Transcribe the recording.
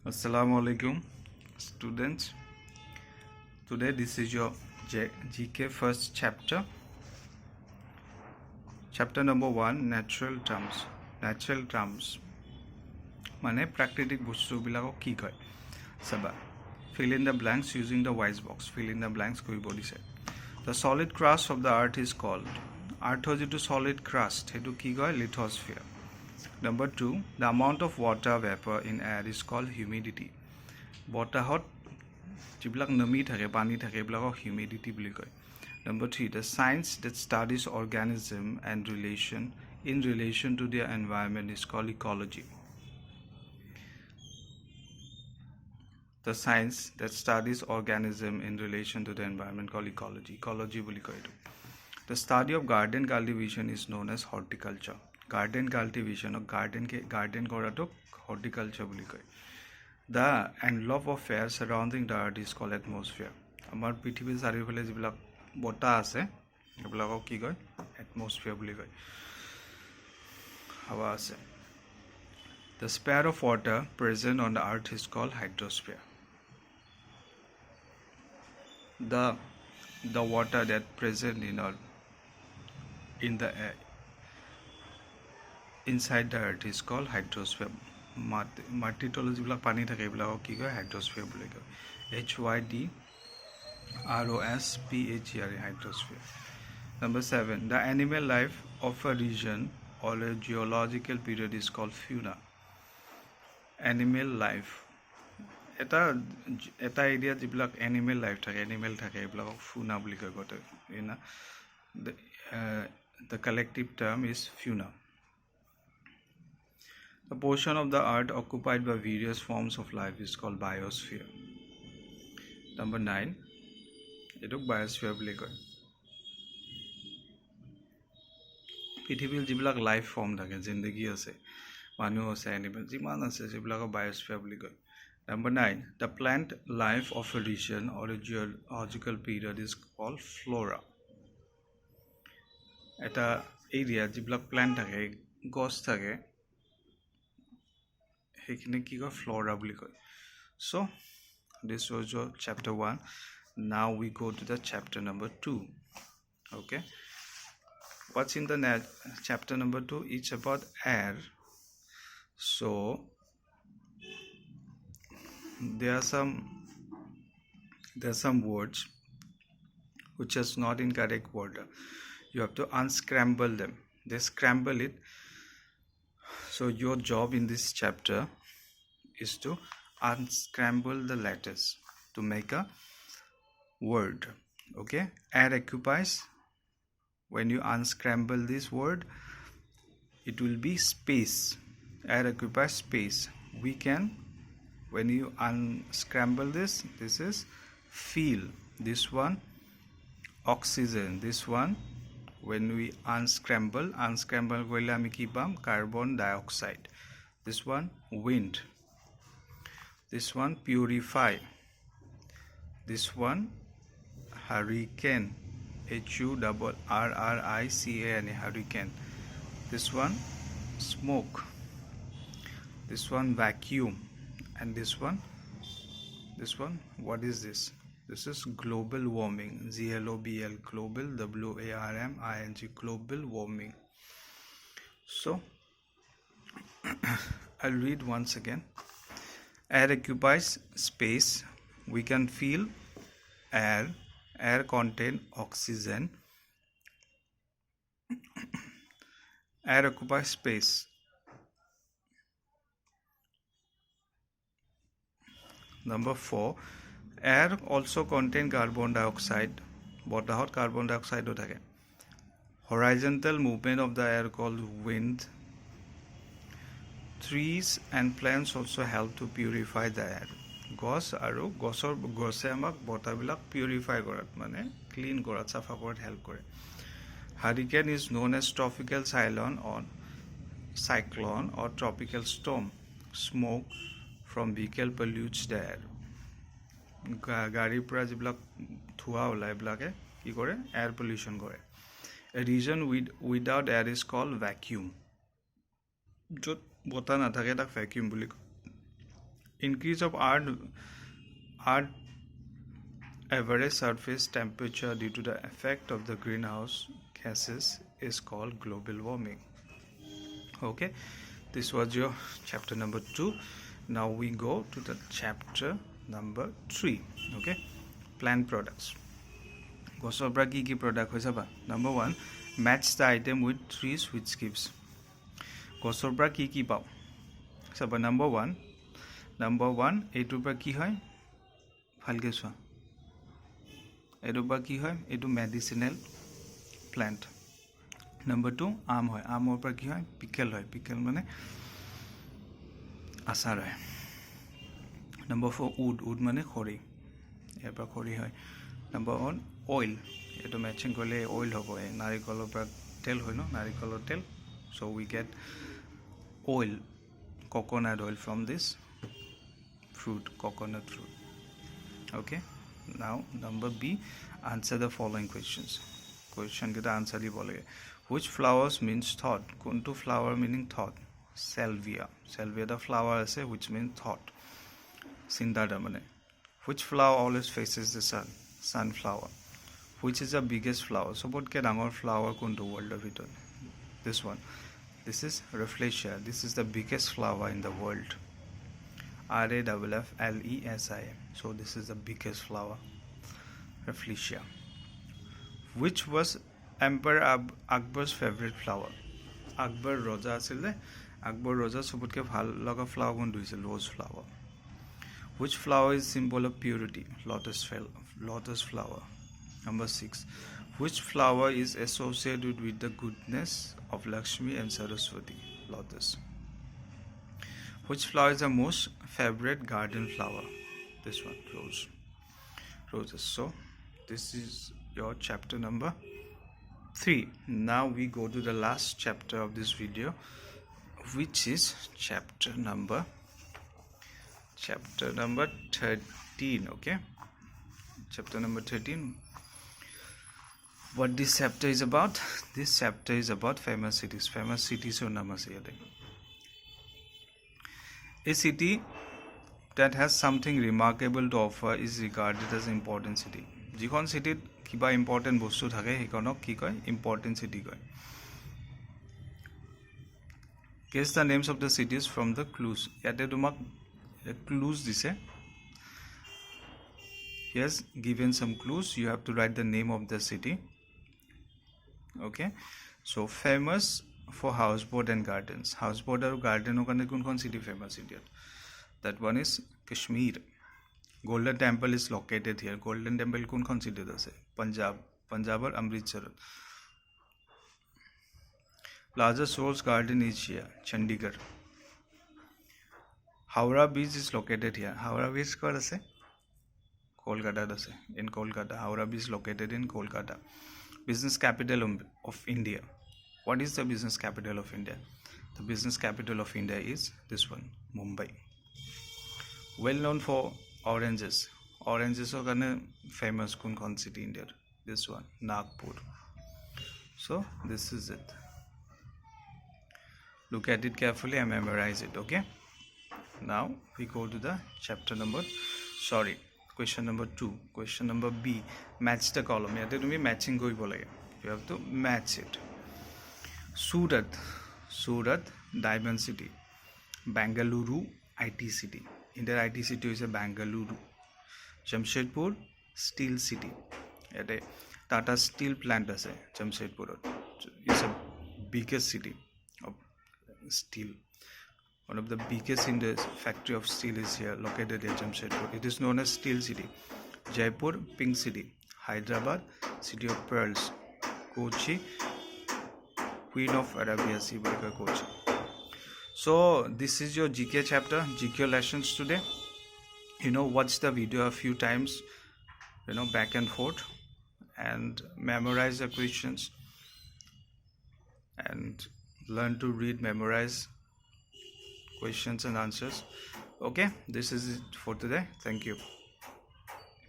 Assalamu alaikum, students. Today this is your GK first chapter. Chapter number 1, natural terms. Natural terms মানে প্ৰাকৃতিক বস্তুবিলাকক কি কয় চাবা fill in the blanks using the wise box. Fill in the blanks কৰিব দিছে. The solid crust of the earth is called earthৰ যিটো solid crust সেইটো কি কয় lithosphere. Number 2, the amount of water vapor in air is called humidity. বতাহত যিবিলাক নমি থাকে পানী থাকে এইবিলাকক humidity বুলি কয়. Number 3, the science that studies organism and in relation to their environment is called ecology. The science that studies organism in relation to the environment called ecology. Ecology বুলি কয় এইটো. The study of garden cultivation is known as horticulture. Garden cultivation or garden কৰাটোক horticulture বুলি কয়. The envelope of air surrounding the earth is called atmosphere. আমাৰ পৃথিৱীৰ চাৰিওফালে যিবিলাক বতাহ আছে এইবিলাকক কি কয় atmosphere বুলি কয়. হাৱা আছে. The sphere of water present on the earth is called hydrosphere. The water that present in the air inside the earth is called hydrosphere. মাটিৰ তলত যিবিলাক পানী থাকে এইবিলাকক কি কয় hydrosphere বুলি কয়. HYDROSPHERE hydrosphere. Number 7, the animal life of a region or a geological period is called fauna. Animal life এটা এৰিয়াত যিবিলাক এনিমেল লাইফ থাকে এনিমেল থাকে এইবিলাকক fauna বুলি কয় গোটেই না. The collective term is fauna. The portion of the earth occupied by various forms of life is called biosphere. Number 9, এটোক biosphere বুলি কয়. পৃথিৱীৰ যিবিলাক লাইফ ফৰ্ম থাকে জিন্দগী আছে মানুহ আছে এনিমেল যিমান আছে সেইবিলাকক biosphere বুলি কয়. Number 9, the plant life of a region or a geological period is called flora. এটা এৰিয়া যিবিলাক প্লান্ট থাকে গছ থাকে সেইখিনি কি কয় flora বুলি কয়. So this was your chapter 1. Now we go to the chapter number 2. Okay, what's in the chapter number 2? It's about air. So there are some words which is not in correct order. You have to unscramble them. They scramble it. So your job in this chapter is to unscramble the letters to make a word. Okay, air occupies. When you unscramble this word, it will be space. Air occupies space. We can, when you unscramble this is feel. This one oxygen. This one when we unscramble করলে আমি কি পাম carbon dioxide. This one wind. This one purify. This one hurricane. HURRICANE hurricane. This one smoke. This one vacuum. And this one what is this? This is global warming. GLOBL global WARMING global warming. So I'll read once again. Air occupies space. We can feel air. Air contain oxygen. Air occupies space. Number 4, air also contain carbon dioxide. বতাহত carbon dioxide থাকে. Horizontal movement of the air called wind. Trees and plants also help to purify the air. গছ আৰু গছে আমাক বতাহবিলাক purify কৰাত মানে clean কৰাত চাফা কৰাত হেল্প কৰে. Hurricane is known as tropical cyclone or tropical storm. Smoke from vehicle pollutes the air. গাড়ীৰ পৰা যিবিলাক ধোঁৱা ওলায় এইবিলাকে কি কৰে এয়াৰ পলিউশ্যন কৰে. A region without air is called vacuum. য'ত বতাহ নাথাকে তাক ভ্যাকুয়াম বুলি কয়. increase of Earth average surface temperature due to the effect of the greenhouse gases is called global warming. Okay, this was your chapter number 2. Now we go to the chapter number 3. Okay, plant products. গছৰ পৰা কি product হৈ চাবা. Number 1, match the item with trees which gives. গছৰ পৰা কি পাও চাবা. Number 1 এইটোৰ পৰা কি হয় ভালকে চোৱা. এইটোৰ পৰা কি হয়, এইটো মেডিচিনেল প্লান্ট. Number 2 আম হয়. আমৰ পৰা কি হয়, পিকেল হয়. পিকেল মানে আচাৰ হয়. Number 4 উড মানে খৰি. ইয়াৰ পৰা খৰি হয়. Number 1 oil. এইটো ম্যাচিং কৰিলে oil হ'ব. নাৰিকলৰ পৰা তেল হয় ন, নাৰিকলৰ তেল. So we get oil, coconut oil from this fruit, coconut fruit. Okay, now number B, answer the following questions. Question kita answer di bole. Which flowers means thought? Kuntu flower meaning thought? Salvia. Salvia the flower ase which means thought. Sinda damane. Which flower always faces the sun? Sunflower. Which is the biggest flower? So what ke dangor flower kuntu world of it? This one. This is Rafflesia. This is the biggest flower in the world. Rafflesia. So this is the biggest flower. Rafflesia. Which was Emperor Akbar's favorite flower? Akbar Roja asile. Akbar Roja sobotke bhal laga flower kuntu is rose flower. Which flower is symbol of purity? Lotus flower. Number 6. Which flower is associated with the goodness of Lakshmi and Saraswati? Lotus. Which flower is the most favorite garden flower? This one, roses. So this is your chapter number 3. Now we go to the last chapter of this video, which is chapter number 13. Okay, chapter number 13. What this chapter is about? This chapter is about famous cities. Famous cities or naam ase yate. A city that has something remarkable to offer is regarded as important city. Jikhon city kiba important bostu thake hekonok ki koy important city koy. Guess the names of the cities from the clues. Yate tumak clues dise. He has given some clues. You have to write the name of the city. Okay, so famous for houseboat and gardens. Houseboat or garden okane kun city famous India. That one is Kashmir. Golden Temple is located here. Golden Temple kun city ase? Punjab or Amritsar. Largest rose garden is here, Chandigarh. Howrah Beach is located here. Howrah Beach kar ase? Kolkata ase. In Kolkata. Howrah Beach is located in Kolkata. Business capital of India. What is the business capital of India? The business capital of India is this one, Mumbai. Well known for oranges. Oranges are famous kun city India. This one, Nagpur. So this is it. Look at it carefully and memorize it. Okay. Now we go to the question number 2. Question number B. Match the column. Yate tumi matching koribo lage. You have to match it. Surat, Diamond City. Bangalore, IT City. India IT City is a Bangalore. Jamshedpur, Steel City. Yate Tata Steel plant ase Jamshedpur. It's a biggest city of steel. One of the biggest in the factory of steel is here, located at Jamshedpur. It is known as Steel City. Jaipur, Pink City. Hyderabad, City of Pearls. Kochi, Queen of Arabia Sea, Kochi. So this is your GK chapter, GK lessons today. Watch the video a few times, back and forth, and memorize the questions, and learn to read, memorize questions and answers. Okay, this is it for today. Thank you.